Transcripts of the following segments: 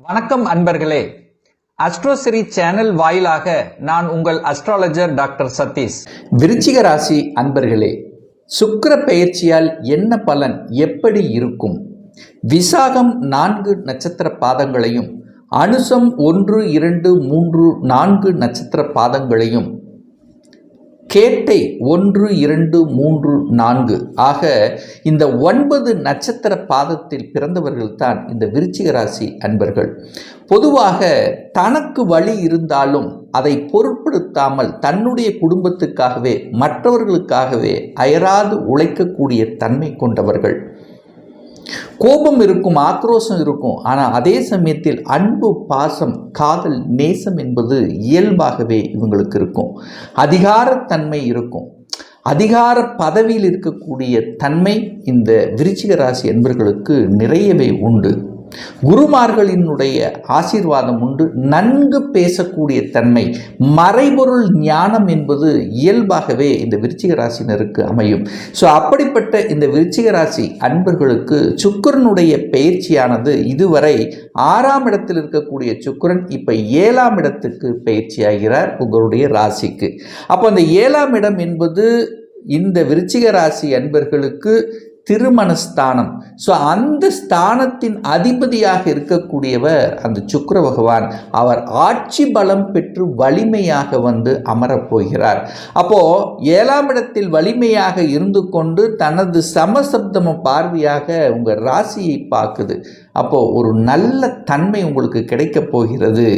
வணக்கம் அன்பர்களே. அஸ்ட்ரோசிரி சேனல் வாயிலாக நான் உங்கள் அஸ்ட்ராலஜர் டாக்டர் சதீஷ். விருச்சிக ராசி அன்பர்களே, சுக்கிர பெயர்ச்சியால் என்ன பலன், எப்படி இருக்கும்? விசாகம் 4 நட்சத்திர பாதங்களையும் அனுசம் 1, 2, 3, 4 நட்சத்திர பாதங்களையும் கேட்டை 1, 2, 3, 4 ஆக இந்த 9 நட்சத்திர பாதத்தில் பிறந்தவர்கள் தான் இந்த விருச்சிக ராசி அன்பர்கள். பொதுவாக தனக்கு வழி இருந்தாலும் அதை பொருட்படுத்தாமல் தன்னுடைய குடும்பத்துக்காகவே மற்றவர்களுக்காகவே அயராது உழைக்கக்கூடிய தன்மை கொண்டவர்கள். கோபம் இருக்கும், ஆக்ரோஷம் இருக்கும், ஆனால் அதே சமயத்தில் அன்பு, பாசம், காதல், நேசம் என்பது இயல்பாகவே இவங்களுக்கு இருக்கும். அதிகாரத்தன்மை இருக்கும். அதிகார பதவியில் இருக்கக்கூடிய தன்மை இந்த விருச்சிக ராசி என்பவர்களுக்கு நிறையவே உண்டு. குருமார்களினுடைய ஆசீர்வாதம் உண்டு. நன்கு பேசக்கூடிய தன்மை, மறைபொருள் ஞானம் என்பது இயல்பாகவே இந்த விருச்சிக ராசினருக்கு அமையும். ஸோ அப்படிப்பட்ட இந்த விருச்சிக ராசி அன்பர்களுக்கு சுக்கிரனுடைய பயிற்சியானது இதுவரை 6ஆம் இடத்தில் இருக்கக்கூடிய சுக்கிரன் இப்போ 7ஆம் இடத்துக்கு பயிற்சியாகிறார் உங்களுடைய ராசிக்கு. அப்போ அந்த 7ஆம் இடம் என்பது இந்த விருச்சிக ராசி அன்பர்களுக்கு திருமணஸ்தானம். ஸோ அந்த ஸ்தானத்தின் அதிபதியாக இருக்கக்கூடியவர் அந்த சுக்கிர பகவான். அவர் ஆட்சி பலம் பெற்று வலிமையாக வந்து அமரப்போகிறார். அப்போது 7ஆம் இடத்தில் வலிமையாக இருந்து கொண்டு தனது சமசப்தம பார்வையாக உங்கள் ராசியை பார்க்குது. அப்போது ஒரு நல்ல தன்மை உங்களுக்கு கிடைக்கப் போகிறது.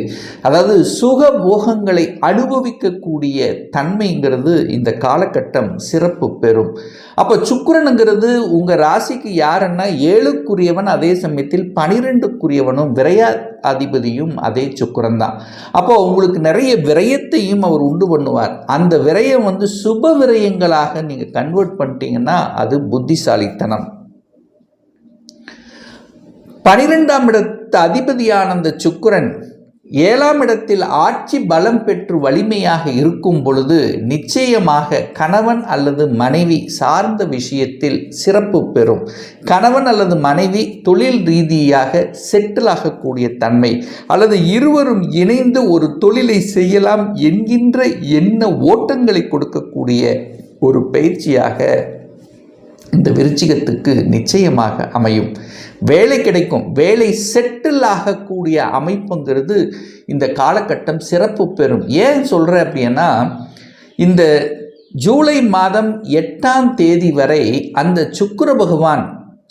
அதாவது சுக போகங்களை அனுபவிக்கக்கூடிய தன்மைங்கிறது இந்த காலகட்டம் சிறப்பு பெறும். அப்போ சுக்கிரனுங்கிறது உங்கள் ராசிக்கு யாருன்னா 7க்குரியவன், அதே சமயத்தில் 12க்குரியவனும் விரய அதிபதியும் அதே சுக்கிரன் தான். அப்போது உங்களுக்கு நிறைய விரயத்தையும் அவர் உண்டு பண்ணுவார். அந்த விரயம் வந்து சுப விரயங்களாக நீங்கள் கன்வெர்ட் பண்ணிட்டீங்கன்னா அது புத்திசாலித்தனம். 12ஆம் இடத்து அதிபதியான அந்த சுக்கிரன் 7ஆம் இடத்தில் ஆட்சி பலம் பெற்று வலிமையாக இருக்கும் பொழுது நிச்சயமாக கணவன் அல்லது மனைவி சார்ந்த விஷயத்தில் சிறப்பு பெறும். கணவன் அல்லது மனைவி தொழில் ரீதியாக செட்டில் ஆகக்கூடிய தன்மை, அல்லது இருவரும் இணைந்து ஒரு தொழிலை செய்யலாம் என்கின்ற எண்ண ஓட்டங்களை கொடுக்கக்கூடிய ஒரு பயிற்சியாக இந்த விருச்சிகத்துக்கு நிச்சயமாக அமையும். வேலை கிடைக்கும். வேலை செட்டில் ஆகக்கூடிய அமைப்புங்கிறது இந்த காலகட்டம் சிறப்பு பெறும். ஏன் சொல்கிறேன் அப்படின்னா, இந்த ஜூலை மாதம் 8ஆம் தேதி வரை அந்த சுக்கிர பகவான்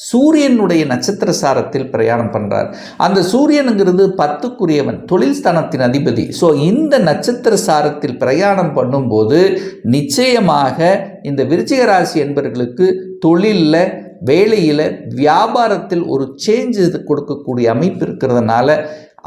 சூரியனுடைய நட்சத்திர சாரத்தில் பிரயாணம் பண்ணுறார். அந்த சூரியனுங்கிறது 10க்குரியவன், தொழில் ஸ்தானத்தின் அதிபதி. ஸோ இந்த நட்சத்திர சாரத்தில் பிரயாணம் பண்ணும்போது நிச்சயமாக இந்த விருச்சிக ராசி என்பவர்களுக்கு தொழிலில், வேலையில், வியாபாரத்தில் ஒரு சேஞ்ச் கொடுக்கக்கூடிய அமைப்பு இருக்கிறதுனால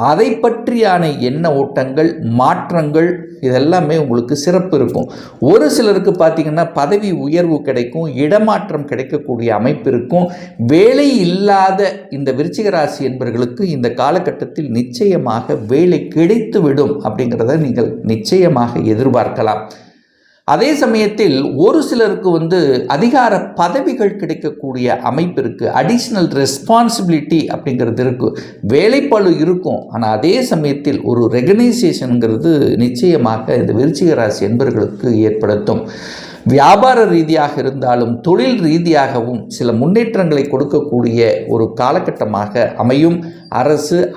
அதை பற்றியான எண்ண ஓட்டங்கள், மாற்றங்கள் இதெல்லாமே உங்களுக்கு சிறப்பு இருக்கும். ஒரு சிலருக்கு பார்த்திங்கன்னா பதவி உயர்வு கிடைக்கும், இடமாற்றம் கிடைக்கக்கூடிய அமைப்பு இருக்கும். வேலை இல்லாத இந்த விருச்சிக ராசி என்பவர்களுக்கு இந்த காலகட்டத்தில் நிச்சயமாக வேலை கிடைத்துவிடும் அப்படிங்கிறத நீங்கள் நிச்சயமாக எதிர்பார்க்கலாம். அதே சமயத்தில் ஒரு சிலருக்கு அதிகார பதவிகள் கிடைக்கக்கூடிய அமைப்பு இருக்குது. அடிஷ்னல் ரெஸ்பான்சிபிலிட்டி அப்படிங்கிறது இருக்குது. வேலைப்பளு இருக்கும். ஆனால் அதே சமயத்தில் ஒரு ரெகனைசேஷனுங்கிறது நிச்சயமாக இந்த விருச்சிக ராசி என்பவர்களுக்கு ஏற்படுத்தும். வியாபார ரீதியாக இருந்தாலும் தொழில் ரீதியாகவும் சில முன்னேற்றங்களை கொடுக்கக்கூடிய ஒரு காலகட்டமாக அமையும்.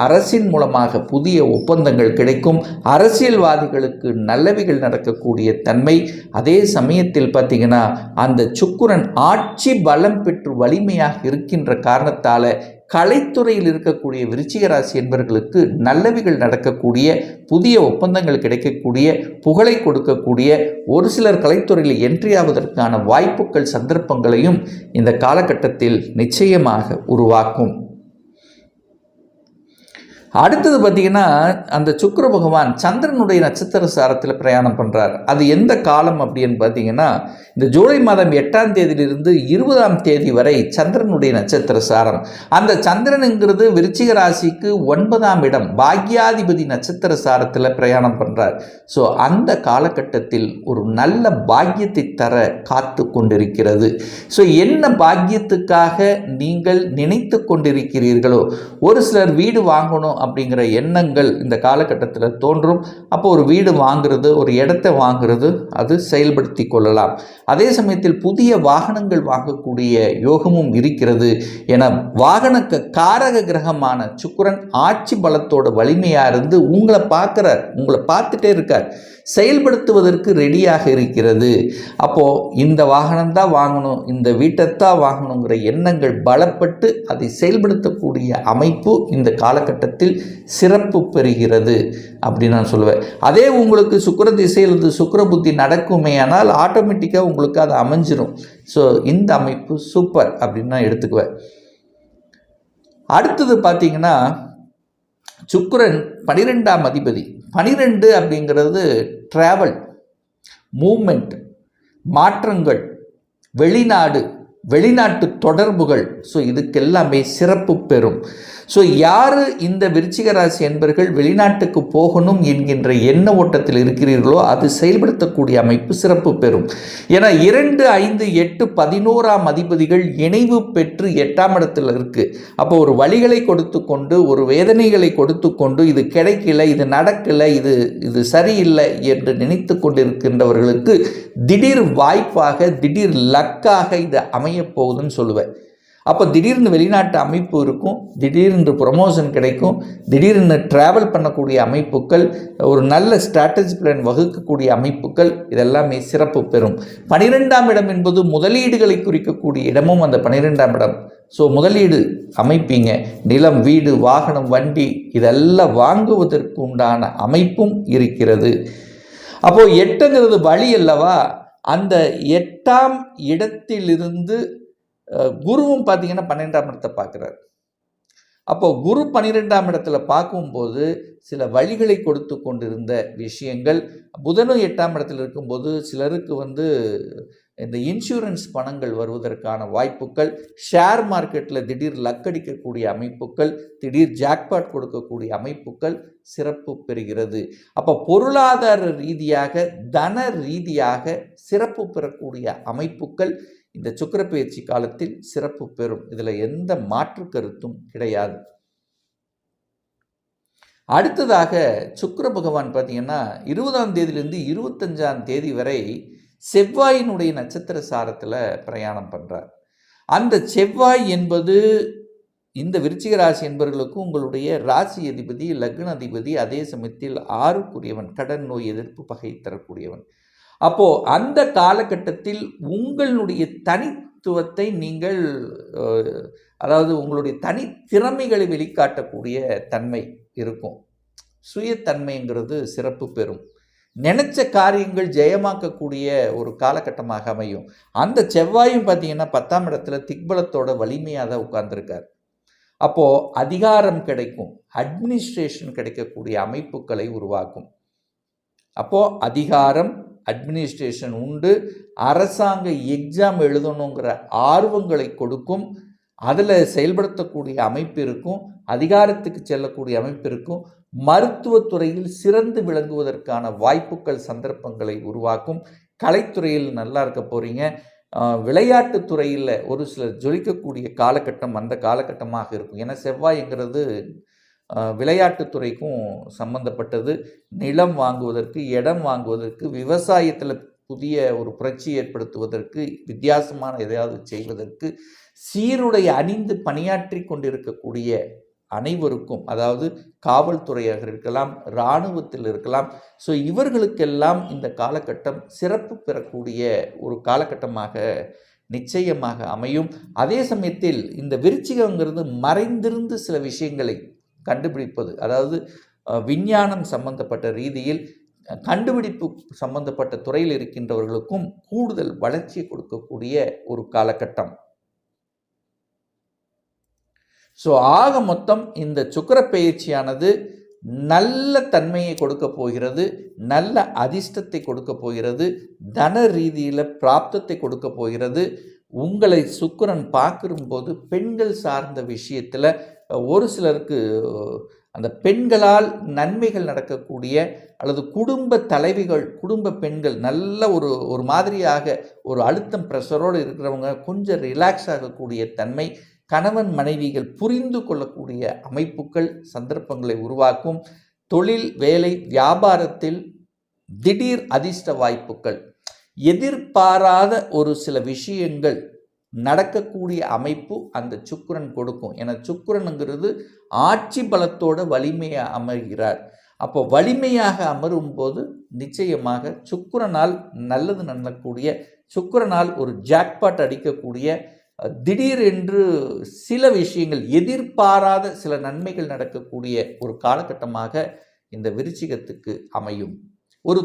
அரசின் மூலமாக புதிய ஒப்பந்தங்கள் கிடைக்கும். அரசியல்வாதிகளுக்கு நல்லவைகள் நடக்கக்கூடிய தன்மை. அதே சமயத்தில் பார்த்திங்கன்னா அந்த சுக்கிரன் ஆட்சி பலம் பெற்று வலிமையாக இருக்கின்ற காரணத்தால் கலைத்துறையில் இருக்கக்கூடிய விருச்சிக ராசி என்பவர்களுக்கு நல்லவைகள் நடக்கக்கூடிய, புதிய ஒப்பந்தங்கள் கிடைக்கக்கூடிய, புகழை கொடுக்கக்கூடிய, ஒரு சிலர் கலைத்துறையில் என்ட்ரி ஆவதற்கான வாய்ப்புகள், சந்தர்ப்பங்களையும் இந்த காலகட்டத்தில் நிச்சயமாக உருவாக்கும். அடுத்தது பார்த்திங்கன்னா, அந்த சுக்கிர பகவான் சந்திரனுடைய நட்சத்திர சாரத்தில் பிரயாணம் பண்ணுறார். அது எந்த காலம் அப்படின்னு பார்த்திங்கன்னா, இந்த ஜூலை மாதம் 8ஆம் தேதியிலிருந்து 20ஆம் தேதி வரை சந்திரனுடைய நட்சத்திர சாரம். அந்த சந்திரனுங்கிறது விருச்சிக ராசிக்கு 9ஆம் இடம், பாக்யாதிபதி நட்சத்திர சாரத்தில் பிரயாணம் பண்ணுறார். ஸோ அந்த காலகட்டத்தில் ஒரு நல்ல பாக்கியத்தை தர காத்து கொண்டிருக்கிறது. ஸோ என்ன பாக்கியத்துக்காக நீங்கள் நினைத்து கொண்டிருக்கிறீர்களோ, ஒரு சிலர் வீடு வாங்கணும் அப்படிங்கிற எண்ணங்கள் இந்த காலகட்டத்தில் தோன்றும். அப்போ ஒரு வீடு வாங்குறது, ஒரு இடத்தை வாங்குறது அது செயல்படுத்தி கொள்ளலாம். அதே சமயத்தில் புதிய வாகனங்கள் வாங்கக்கூடிய யோகமும் இருக்கிறது. என வாகன காரக கிரகமான சுக்கிரன் ஆட்சி பலத்தோட வலிமையாக இருந்து உங்களை பார்க்குறார், உங்களை பார்த்துட்டே இருக்கார், செயல்படுத்துவதற்கு ரெடியாக இருக்கிறது. அப்போது இந்த வாகனம்தான் வாங்கணும், இந்த வீட்டைத்தான் வாங்கணுங்கிற எண்ணங்கள் பலப்பட்டு அதை செயல்படுத்தக்கூடிய அமைப்பு இந்த காலகட்டத்தில் சிறப்பு பெறுகிறது அப்படின்னு நான் சொல்லுவேன். அதே உங்களுக்கு சுக்கிர திசையிலிருந்து சுக்கிர புத்தி நடக்குமே ஆனால் ஆட்டோமேட்டிக்காக உங்களுக்கு அது அமைஞ்சிரும். ஸோ இந்த அமைப்பு சூப்பர் அப்படின்னு நான் எடுத்துக்குவேன். அடுத்தது பார்த்தீங்கன்னா சுக்கிரன் 12ஆம் அதிபதி. 12 அப்படிங்கிறது ட்ராவல், மூமெண்ட், மாற்றங்கள், வெளிநாட்டு தொடர்புகள். ஸோ இதுக்கெல்லாமே சிறப்பு பெறும். ஸோ யார் இந்த விருச்சிக ராசி என்பர்கள் வெளிநாட்டுக்கு போகணும் என்கின்ற எண்ண ஓட்டத்தில் இருக்கிறீர்களோ அது செயல்படுத்தக்கூடிய அமைப்பு சிறப்பு பெறும். ஏன்னா 2, 5, 8, 11ஆம் அதிபதிகள் இணைவு பெற்று 8ஆம் இடத்துல இருக்குது. அப்போ ஒரு வழிகளை கொடுத்து கொண்டு, ஒரு வேதனைகளை கொடுத்து கொண்டு, இது கிடைக்கல, இது நடக்கலை, இது சரியில்லை என்று நினைத்து கொண்டிருக்கின்றவர்களுக்கு திடீர் வாய்ப்பாக, திடீர் லக்காக இது அமையப் போகுதுன்னு சொல்லுவேன். அப்போ திடீர்னு வெளிநாட்டு அமைப்பு இருக்கும், திடீர்னு ப்ரொமோஷன் கிடைக்கும், திடீர்னு ட்ராவல் பண்ணக்கூடிய அமைப்புகள், ஒரு நல்ல ஸ்ட்ராட்டஜி பிளான் வகுக்கக்கூடிய அமைப்புகள் இதெல்லாமே சிறப்பு பெறும். 12ஆம் இடம் என்பது முதலீடுகளை குறிக்கக்கூடிய இடமும் அந்த 12ஆம் இடம். ஸோ முதலீடு அமைப்பீங்க, நிலம், வீடு, வாகனம், வண்டி இதெல்லாம் வாங்குவதற்கு உண்டான அமைப்பும் இருக்கிறது. அப்போது 8ங்கிறது வழி அல்லவா, அந்த 8ஆம் இடத்திலிருந்து குருவும் பார்த்தீங்கன்னா 12ஆம் இடத்தை பார்க்குறாரு. அப்போ குரு 12ஆம் இடத்துல பார்க்கும்போது சில வழிகளை கொடுத்து கொண்டிருந்த விஷயங்கள், புதனும் 8ஆம் இடத்துல இருக்கும்போது சிலருக்கு இந்த இன்சூரன்ஸ் பணங்கள் வருவதற்கான வாய்ப்புகள், ஷேர் மார்க்கெட்டில் திடீர் லக்கடிக்கக்கூடிய அமைப்புகள், திடீர் ஜாக்பாட் கொடுக்கக்கூடிய அமைப்புகள் சிறப்பு பெறுகிறது. அப்போ பொருளாதார ரீதியாக, தன ரீதியாக சிறப்பு பெறக்கூடிய அமைப்புகள் இந்த சுக்கிர பெயர்ச்சி காலத்தில் சிறப்பு பெறும். இதில் எந்த மாற்று கருத்தும் கிடையாது. அடுத்ததாக சுக்கிர பகவான் பார்த்தீங்கன்னா 20ஆம் தேதியிலிருந்து 25ஆம் தேதி வரை செவ்வாயினுடைய நட்சத்திர சாரத்தில் பிரயாணம் பண்ணுறார். அந்த செவ்வாய் என்பது இந்த விருச்சிக ராசி என்பவர்களுக்கு உங்களுடைய ராசி அதிபதி, லக்ன அதிபதி, அதே சமயத்தில் 6க்குரியவன், கடன், நோய் எதிர்ப்பு, பகை தரக்கூடியவன். அப்போது அந்த காலகட்டத்தில் உங்களுடைய தனித்துவத்தை நீங்கள், அதாவது உங்களுடைய தனித்திறமைகளை வெளிக்காட்டக்கூடிய தன்மை இருக்கும். சுயத்தன்மைங்கிறது சிறப்பு பெறும். நினைச்ச காரியங்கள் ஜெயமாக்கக்கூடிய ஒரு காலகட்டமாக அமையும். அந்த செவ்வாயும் பார்த்தீங்கன்னா 10ஆம் இடத்துல திக்பலத்தோட வலிமையாக தான் உட்கார்ந்துருக்கார். அப்போது அதிகாரம் கிடைக்கும், அட்மினிஸ்ட்ரேஷன் கிடைக்கக்கூடிய அமைப்புகளை உருவாக்கும். அப்போது அதிகாரம், அட்மினிஸ்ட்ரேஷன் உண்டு, அரசாங்க எக்ஸாம் எழுதணுங்கிற ஆர்வங்களை கொடுக்கும், அதில் செயல்படுத்தக்கூடிய அமைப்பு இருக்கும், அதிகாரத்துக்கு செல்லக்கூடிய அமைப்பு இருக்கும், மருத்துவத்துறையில் சிறந்து விளங்குவதற்கான வாய்ப்புகள், சந்தர்ப்பங்களை உருவாக்கும். கலைத்துறையில் நல்லா இருக்க போகிறீங்க. விளையாட்டுத்துறையில் ஒரு சிலர் ஜொலிக்கக்கூடிய காலகட்டம் அந்த காலகட்டமாக இருக்கும். ஏன்னா செவ்வாய்ங்கிறது விளையாட்டுத்துறைக்கும் சம்பந்தப்பட்டது. நிலம் வாங்குவதற்கு, இடம் வாங்குவதற்கு, விவசாயத்தில் புதிய ஒரு புரட்சி ஏற்படுத்துவதற்கு, வித்தியாசமான எதையாவது செய்வதற்கு, சீருடை அணிந்து பணியாற்றி கொண்டிருக்கக்கூடிய அனைவருக்கும், அதாவது காவல்துறையாக இருக்கலாம், இராணுவத்தில் இருக்கலாம். ஸோ இவர்களுக்கெல்லாம் இந்த காலகட்டம் சிறப்பு பெறக்கூடிய ஒரு காலகட்டமாக நிச்சயமாக அமையும். அதே சமயத்தில் இந்த விருச்சிகங்கிறது மறைந்திருந்து சில விஷயங்களை கண்டுபிடிப்பது, அதாவது விஞ்ஞானம் சம்பந்தப்பட்ட ரீதியில் கண்டுபிடிப்பு சம்பந்தப்பட்ட துறையில் இருக்கின்றவர்களுக்கும் கூடுதல் வளர்ச்சியை கொடுக்கக்கூடிய ஒரு காலகட்டம். ஸோ ஆக மொத்தம் இந்த சுக்கிர பெயர்ச்சியானது நல்ல தன்மையை கொடுக்க போகிறது, நல்ல அதிர்ஷ்டத்தை கொடுக்க போகிறது, தன ரீதியில் பிராப்தத்தை கொடுக்க போகிறது. உங்களை சுக்கிரன் பார்க்கும்போது பெண்கள் சார்ந்த விஷயத்தில் ஒரு சிலருக்கு அந்த பெண்களால் நன்மைகள் நடக்கக்கூடிய, அல்லது குடும்ப தலைவிகள், குடும்ப பெண்கள் நல்ல ஒரு மாதிரியாக ஒரு அழுத்தம் ப்ரெஷரோடு இருக்கிறவங்க கொஞ்சம் ரிலாக்ஸ் ஆகக்கூடிய தன்மை கணவன் மனைவிகள் புரிந்து கொள்ளக்கூடிய அமைப்புகள் சந்தர்ப்பங்களை உருவாக்கும். தொழில், வேலை, வியாபாரத்தில் திடீர் அதிர்ஷ்ட வாய்ப்புகள், எதிர்பாராத ஒரு சில விஷயங்கள் நடக்கக்கூடிய அமைப்பு அந்த சுக்கிரன் கொடுக்கும். ஏன்னா சுக்கிரனுங்கிறது ஆட்சி பலத்தோட வலிமையாக அமர்கிறார். அப்போ வலிமையாக அமரும் போது நிச்சயமாக சுக்கிரனால் நல்லது நடக்கக்கூடிய, சுக்கிரனால் ஒரு ஜாக்பாட் அடிக்கக்கூடிய, திடீரென்று சில விஷயங்கள் எதிர்பாராத சில நன்மைகள் நடக்கக்கூடிய ஒரு காலகட்டமாக இந்த விருச்சிகத்துக்கு அமையும். ஒரு